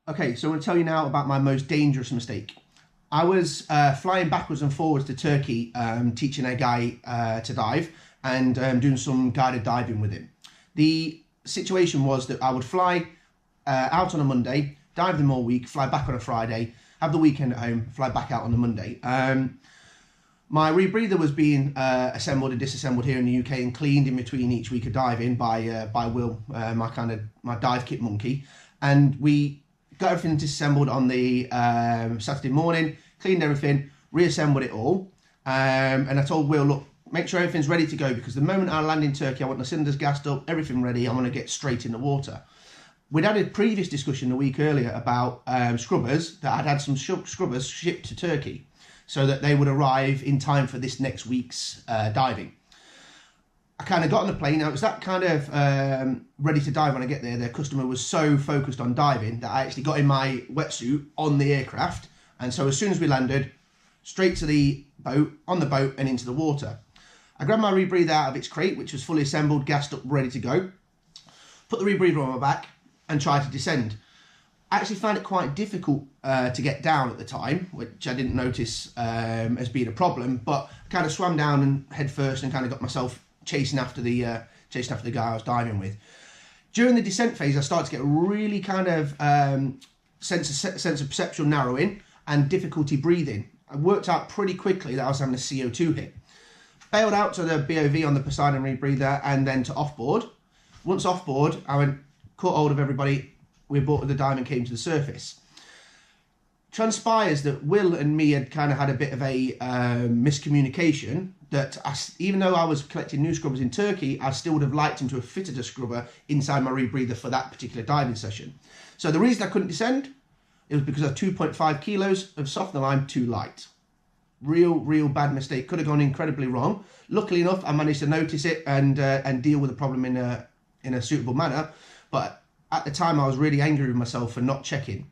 Okay, so I'm going to tell you now about my most dangerous mistake. I was flying backwards and forwards to Turkey, teaching a guy to dive and doing some guided diving with him. The situation was that I would fly out on a Monday, dive them all week, fly back on a Friday, have the weekend at home, fly back out on a Monday. My rebreather was being assembled and disassembled here in the UK and cleaned in between each week of diving by Will, my dive kit monkey, and we got everything disassembled on the Saturday morning, cleaned everything, reassembled it all, and I told Will, look, make sure everything's ready to go, because the moment I land in Turkey, I want the cylinders gassed up, everything ready, I want to get straight in the water. We'd had a previous discussion a week earlier about scrubbers, that I'd had some scrubbers shipped to Turkey so that they would arrive in time for this next week's diving. I kind of got on the plane. I was that kind of ready to dive when I get there. Their customer was so focused on diving that I actually got in my wetsuit on the aircraft. And so as soon as we landed, straight to the boat, on the boat and into the water. I grabbed my rebreather out of its crate, which was fully assembled, gassed up, ready to go. Put the rebreather on my back and tried to descend. I actually found it quite difficult to get down at the time, which I didn't notice as being a problem, but I kind of swam down and head first and kind of got myself chasing after the guy I was diving with. During the descent phase, I started to get really kind of sense of perceptual narrowing and difficulty breathing. I worked out pretty quickly that I was having a CO2 hit. Bailed out to the BOV on the Poseidon rebreather and then to offboard. Once offboard, I went, caught hold of everybody, we boarded the dive and came to the surface. Transpires that Will and me had kind of had a bit of a miscommunication, that even though I was collecting new scrubbers in Turkey, I still would have liked him to have fitted a scrubber inside my rebreather for that particular diving session. So the reason I couldn't descend, it was because of 2.5 kilos of softener lime too light. Real bad mistake. Could have gone incredibly wrong. Luckily enough, I managed to notice it and deal with the problem in a suitable manner. But at the time, I was really angry with myself for not checking.